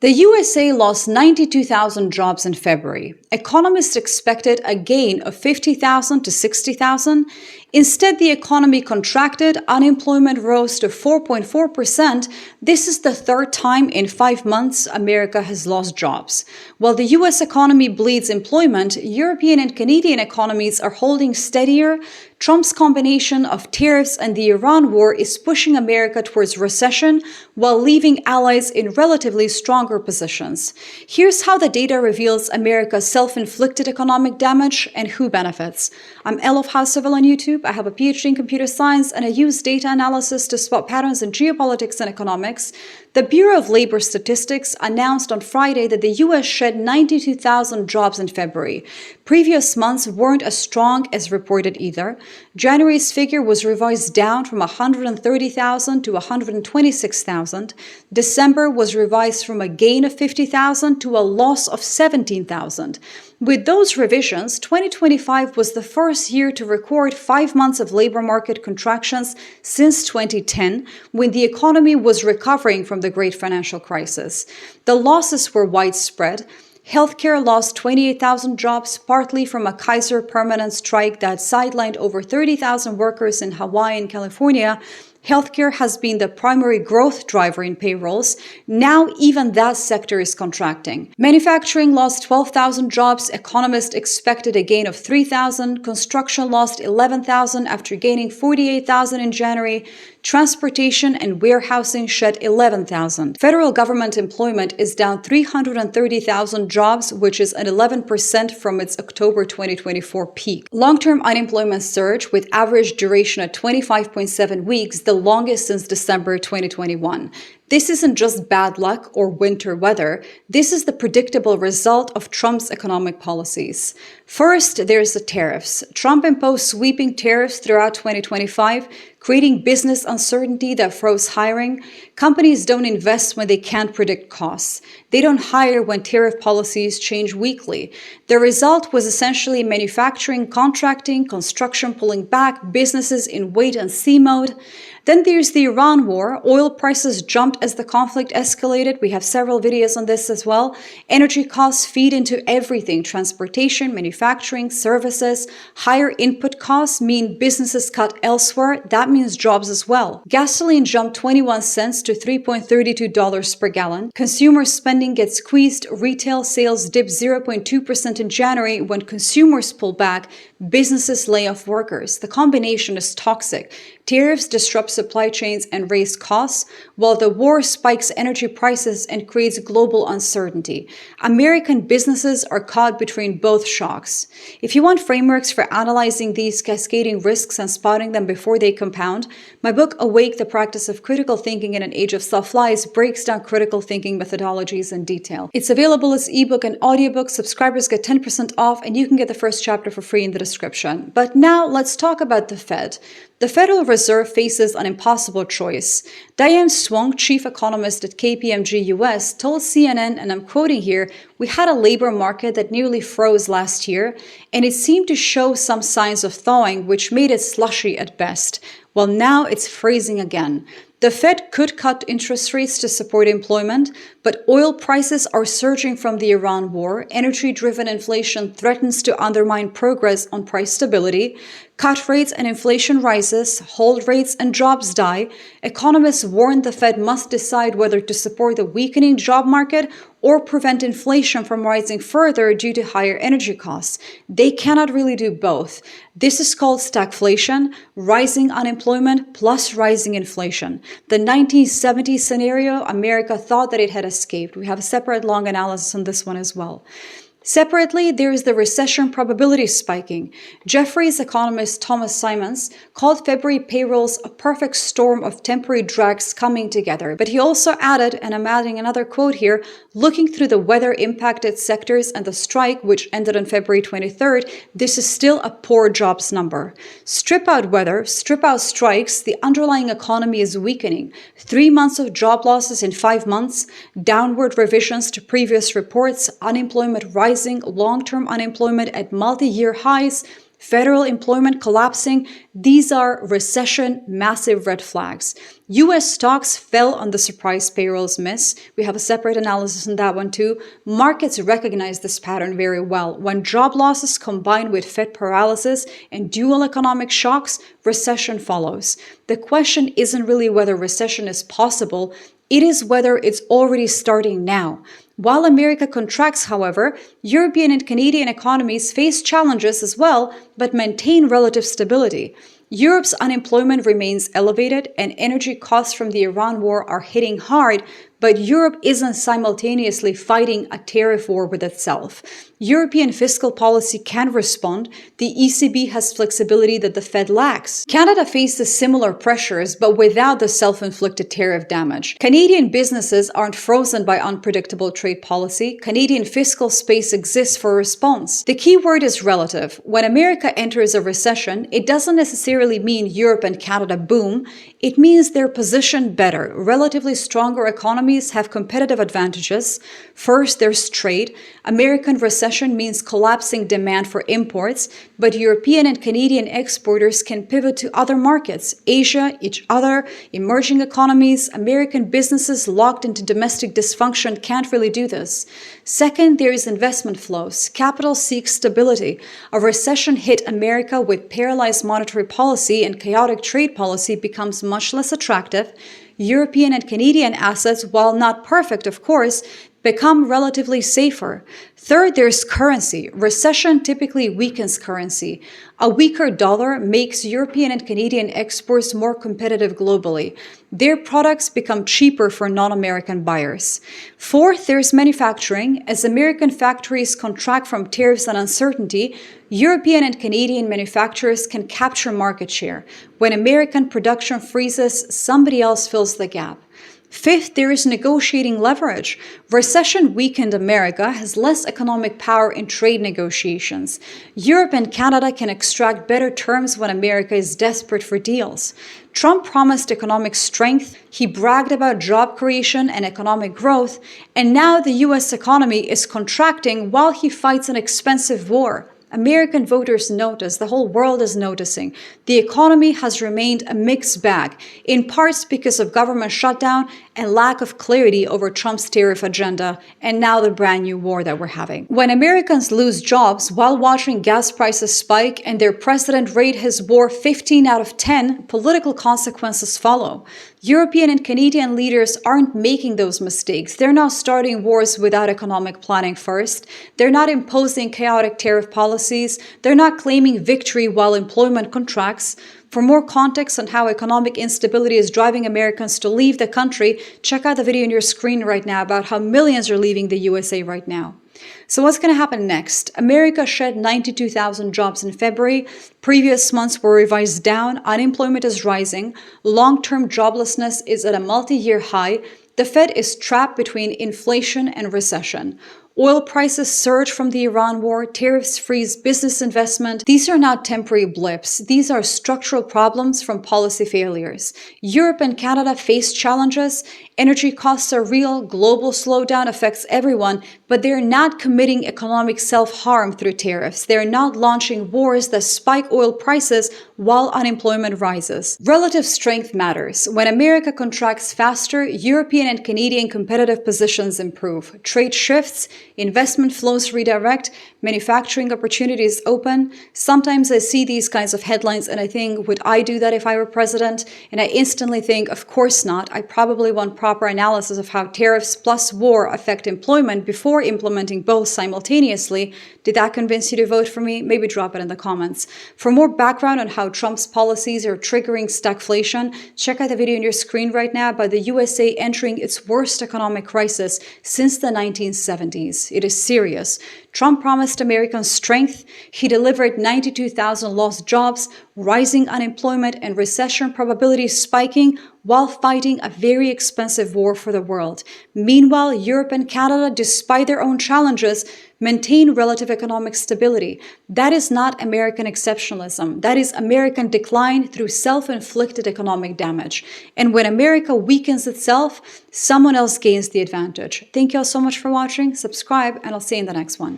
The USA lost 92,000 jobs in February. Economists expected a gain of 50,000 to 60,000. Instead, the economy contracted, unemployment rose to 4.4%. This is the third time in 5 months America has lost jobs. While the US economy bleeds employment, European and Canadian economies are holding steadier. Trump's combination of tariffs and the Iran war is pushing America towards recession while leaving allies in relatively stronger positions. Here's how the data reveals America's self-inflicted economic damage and who benefits. I'm Elof Hauseville on YouTube. I have a PhD in computer science and I use data analysis to spot patterns in geopolitics and economics. The Bureau of Labor Statistics announced on Friday that the US shed 92,000 jobs in February. Previous months weren't as strong as reported either. January's figure was revised down from 130,000 to 126,000. December was revised from a gain of 50,000 to a loss of 17,000. With those revisions, 2025 was the first year to record 5 months of labor market contractions since 2010, when the economy was recovering from the great financial crisis. The losses were widespread. Healthcare lost 28,000 jobs, partly from a Kaiser permanent strike that sidelined over 30,000 workers in Hawaii and California. Healthcare has been the primary growth driver in payrolls. Now even that sector is contracting. Manufacturing lost 12,000 jobs. Economists expected a gain of 3,000. Construction lost 11,000 after gaining 48,000 in January. Transportation and warehousing shed 11,000. Federal government employment is down 330,000 jobs, which is an 11% from its October 2024 peak. Long-term unemployment surged with average duration at 25.7 weeks, the longest since December 2021. This isn't just bad luck or winter weather. This is the predictable result of Trump's economic policies. First, there's the tariffs. Trump imposed sweeping tariffs throughout 2025, creating business uncertainty that froze hiring. Companies don't invest when they can't predict costs. They don't hire when tariff policies change weekly. The result was essentially manufacturing contracting, construction pulling back, businesses in wait-and-see mode. Then there's the Iran war. Oil prices jumped as the conflict escalated. We have several videos on this as well. Energy costs feed into everything: transportation, manufacturing, services. Higher input costs mean businesses cut elsewhere. That means jobs as well. Gasoline jumped 21 cents to $3.32 per gallon. Consumer spending gets squeezed. Retail sales dipped 0.2% in January when consumers pull back. Businesses lay off workers. The combination is toxic. Tariffs disrupt supply chains and raise costs, while the war spikes energy prices and creates global uncertainty. American businesses are caught between both shocks. If you want frameworks for analyzing these cascading risks and spotting them before they compound, my book, Awake: The Practice of Critical Thinking in an Age of Self-Lies, breaks down critical thinking methodologies in detail. It's available as ebook and audiobook. Subscribers get 10% off, and you can get the first chapter for free in the description. But now let's talk about the Fed. The Federal Reserve faces an impossible choice. Diane Swung, chief economist at KPMG US, told CNN, and I'm quoting here, "We had a labor market that nearly froze last year, and it seemed to show some signs of thawing, which made it slushy at best. Well, now it's freezing again." The Fed could cut interest rates to support employment, but oil prices are surging from the Iran war. Energy-driven inflation threatens to undermine progress on price stability. Cut rates and inflation rises, hold rates and jobs die. Economists warn the Fed must decide whether to support the weakening job market or prevent inflation from rising further due to higher energy costs. They cannot really do both. This is called stagflation, rising unemployment plus rising inflation. The 1970s scenario, America thought that it had escaped. We have a separate long analysis on this one as well. Separately, there is the recession probability spiking. Jefferies economist Thomas Simons called February payrolls a perfect storm of temporary drags coming together. But he also added, and I'm adding another quote here, looking through the weather-impacted sectors and the strike, which ended on February 23rd, this is still a poor jobs number. Strip out weather, strip out strikes, the underlying economy is weakening. 3 months of job losses in 5 months, downward revisions to previous reports, unemployment rising, long-term unemployment at multi-year highs, federal employment collapsing. These are recession massive red flags. US stocks fell on the surprise payrolls miss. We have a separate analysis on that one too. Markets recognize this pattern very well. When job losses combine with Fed paralysis and dual economic shocks, recession follows. The question isn't really whether recession is possible, it is whether it's already starting now. While America contracts, however, European and Canadian economies face challenges as well, but maintain relative stability. Europe's unemployment remains elevated and energy costs from the Iran war are hitting hard, but Europe isn't simultaneously fighting a tariff war with itself. European fiscal policy can respond. The ECB has flexibility that the Fed lacks. Canada faces similar pressures, but without the self-inflicted tariff damage. Canadian businesses aren't frozen by unpredictable trade policy. Canadian fiscal space exists for response. The key word is relative. When America enters a recession, it doesn't necessarily mean Europe and Canada boom. It means they're positioned better. Relatively stronger economies have competitive advantages. First, there's trade. American recession means collapsing demand for imports, but European and Canadian exporters can pivot to other markets, Asia, each other, emerging economies. American businesses locked into domestic dysfunction can't really do this. Second, there is investment flows. Capital seeks stability. A recession hit America with paralyzed monetary policy and chaotic trade policy becomes much less attractive. European and Canadian assets, while not perfect, of course, become relatively safer. Third, there's currency. Recession typically weakens currency. A weaker dollar makes European and Canadian exports more competitive globally. Their products become cheaper for non-American buyers. Fourth, there's manufacturing. As American factories contract from tariffs and uncertainty, European and Canadian manufacturers can capture market share. When American production freezes, somebody else fills the gap. Fifth, there is negotiating leverage. Recession weakened America has less economic power in trade negotiations. Europe and Canada can extract better terms when America is desperate for deals. Trump promised economic strength, he bragged about job creation and economic growth, and now the US economy is contracting while he fights an expensive war. American voters notice, the whole world is noticing. The economy has remained a mixed bag, in parts because of government shutdown and lack of clarity over Trump's tariff agenda, and now the brand new war that we're having. When Americans lose jobs while watching gas prices spike and their president rate his war 15 out of 10, political consequences follow. European and Canadian leaders aren't making those mistakes. They're not starting wars without economic planning first. They're not imposing chaotic tariff policies. They're not claiming victory while employment contracts. For more context on how economic instability is driving Americans to leave the country, check out the video on your screen right now about how millions are leaving the USA right now. So what's going to happen next? America shed 92,000 jobs in February. Previous months were revised down. Unemployment is rising. Long-term joblessness is at a multi-year high. The Fed is trapped between inflation and recession. Oil prices surge from the Iran war, tariffs freeze business investment. These are not temporary blips. These are structural problems from policy failures. Europe and Canada face challenges. Energy costs are real. Global slowdown affects everyone, but they're not committing economic self-harm through tariffs. They're not launching wars that spike oil prices while unemployment rises. Relative strength matters. When America contracts faster, European and Canadian competitive positions improve. Trade shifts, investment flows redirect, manufacturing opportunities open. Sometimes I see these kinds of headlines and I think, would I do that if I were president? And I instantly think, of course not. I probably want proper analysis of how tariffs plus war affect employment before implementing both simultaneously. Did that convince you to vote for me? Maybe drop it in the comments. For more background on how Trump's policies are triggering stagflation, check out the video on your screen right now about the USA entering its worst economic crisis since the 1970s. It is serious. Trump promised Americans strength. He delivered 92,000 lost jobs, rising unemployment, and recession probabilities spiking while fighting a very expensive war for the world. Meanwhile, Europe and Canada, despite their own challenges, maintain relative economic stability. That is not American exceptionalism. That is American decline through self-inflicted economic damage. And when America weakens itself, someone else gains the advantage. Thank you all so much for watching. Subscribe, and I'll see you in the next one.